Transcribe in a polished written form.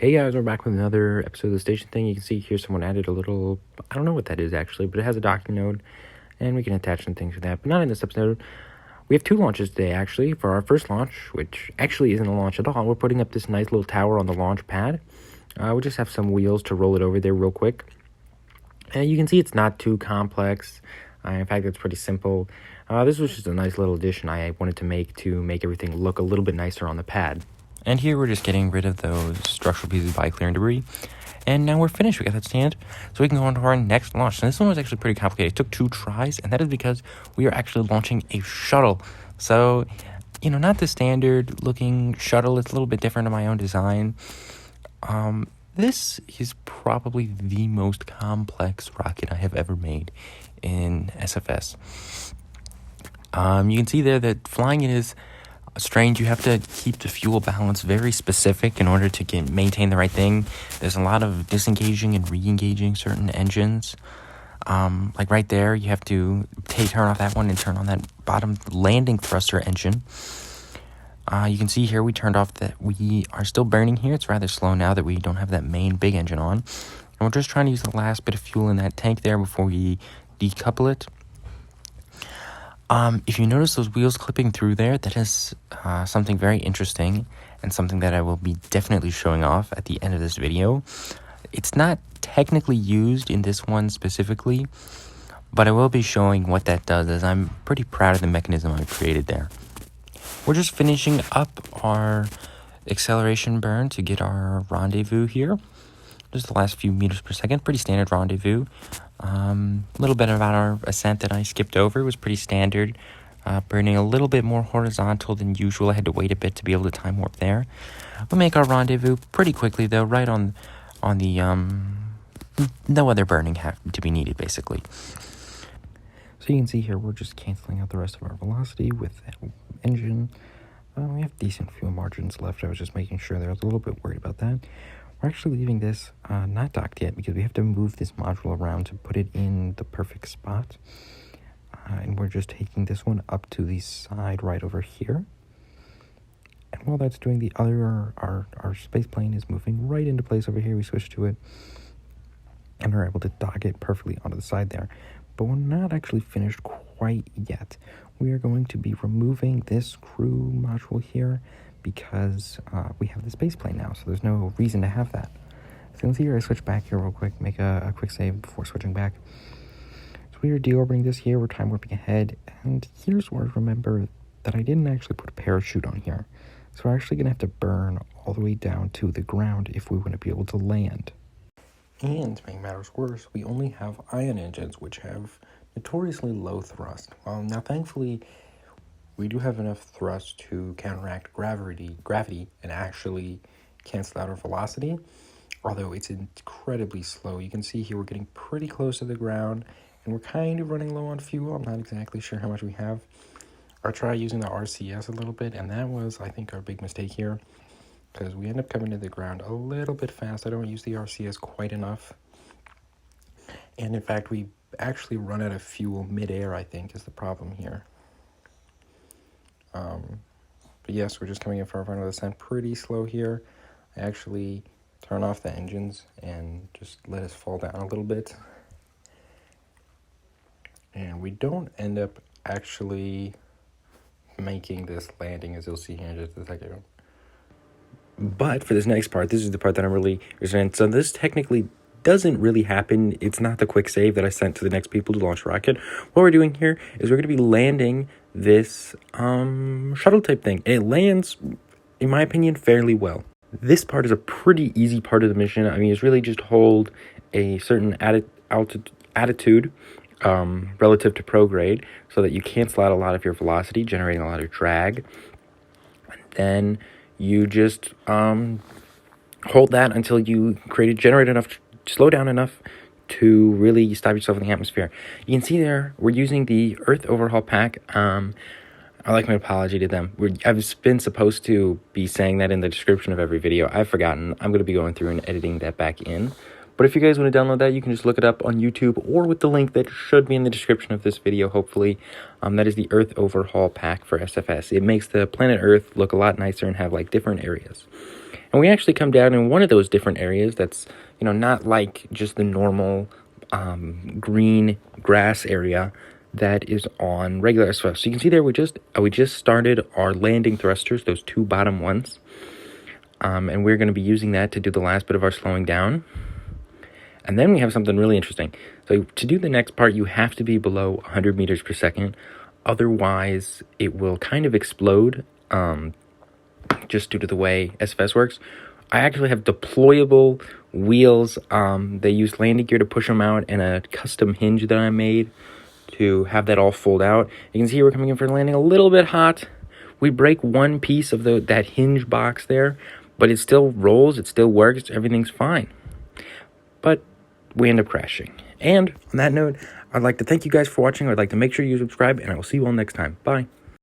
Hey guys, we're back with another episode of the station thing. You can see here someone added a little, I don't know what that is actually, but it has a docking node, and we can attach some things to that, but not in this episode. We have two launches today actually. For our first launch, which actually isn't a launch at all, we're putting up this nice little tower on the launch pad. We just have some wheels to roll it over there real quick. And you can see it's not too complex. In fact, it's pretty simple. This was just a nice little addition I wanted to make everything look a little bit nicer on the pad. And here we're just getting rid of those structural pieces by clearing debris. And now we're finished. We got that stand. So we can go on to our next launch. And this one was actually pretty complicated. It took 2 tries. And that is because we are actually launching a shuttle. So, not the standard looking shuttle. It's a little bit different in my own design. This is probably the most complex rocket I have ever made in SFS. You can see there that flying it is strange. You have to keep the fuel balance very specific in order to maintain the right thing. There's a lot of disengaging and re-engaging certain engines. Like right there, you have to turn off that one and turn on that bottom landing thruster engine. You can see here we turned off that we are still burning here. It's rather slow now that we don't have that main big engine on. And we're just trying to use the last bit of fuel in that tank there before we decouple it. If you notice those wheels clipping through there, that is something very interesting and something that I will be definitely showing off at the end of this video. It's not technically used in this one specifically, but I will be showing what that does, as I'm pretty proud of the mechanism I created there. We're just finishing up our acceleration burn to get our rendezvous here. Just the last few meters per second, pretty standard rendezvous. A little bit about our ascent that I skipped over. It was pretty standard, burning a little bit more horizontal than usual. I had to wait a bit to be able to time warp there. We'll make our rendezvous pretty quickly though, right on the, no other burning to be needed basically. So you can see here, we're just canceling out the rest of our velocity with that engine. We have decent fuel margins left. I was just making sure there. I was a little bit worried about that. We're actually leaving this not docked yet because we have to move this module around to put it in the perfect spot. And we're just taking this one up to the side right over here. And while that's doing, the other, our space plane is moving right into place over here. We switch to it and are able to dock it perfectly onto the side there. But we're not actually finished quite yet. We are going to be removing this crew module here because we have the space plane now, so there's no reason to have that. So you can see here, I switch back here real quick, make a quick save before switching back. So we are deorbiting this here, we're time warping ahead, and here's where I remember that I didn't actually put a parachute on here. So we're actually going to have to burn all the way down to the ground if we want to be able to land. And to make matters worse, we only have ion engines, which have notoriously low thrust. Now thankfully, we do have enough thrust to counteract gravity and actually cancel out our velocity, although it's incredibly slow. You can see here we're getting pretty close to the ground, and we're kind of running low on fuel. I'm not exactly sure how much we have. I'll try using the RCS a little bit, and that was, I think, our big mistake here, because we end up coming to the ground a little bit fast. I don't use the RCS quite enough. And in fact, we actually run out of fuel midair, I think, is the problem here. But yes, we're just coming in for our final descent pretty slow here. I actually turn off the engines and just let us fall down a little bit. And we don't end up actually making this landing, as you'll see here in just a second. But for this next part, this is the part that I'm really interested. So this technically doesn't really happen. It's not the quick save that I sent to the next people to launch a rocket. What we're doing here is we're going to be landing this shuttle type thing. And it lands, in my opinion, fairly well. This part is a pretty easy part of the mission. I mean, it's really just hold a certain attitude relative to prograde so that you cancel out a lot of your velocity, generating a lot of drag. And then you just hold that until you generate enough, slow down enough to really stop yourself in the atmosphere. You can see there, we're using the EarthOverhaul Pack. I like my apology to them. I've been supposed to be saying that in the description of every video. I've forgotten. I'm going to be going through and editing that back in. But if you guys want to download that, you can just look it up on YouTube or with the link that should be in the description of this video, hopefully. That is the EarthOverhaul Pack for SFS. It makes the planet Earth look a lot nicer and have like different areas. And we actually come down in one of those different areas that's, you know, not like just the normal green grass area that is on regular SFS. So you can see there we just started our landing thrusters, those two bottom ones. And we're going to be using that to do the last bit of our slowing down. And then we have something really interesting. So to do the next part, you have to be below 100 meters per second. Otherwise, it will kind of explode just due to the way SFS works. I actually have deployable wheels. They use landing gear to push them out and a custom hinge that I made to have that all fold out. You can see we're coming in for landing a little bit hot. We break one piece of that hinge box there, but it still rolls, it still works, everything's fine. But we end up crashing. And on that note, I'd like to thank you guys for watching. I'd like to make sure you subscribe, and I will see you all next time. Bye.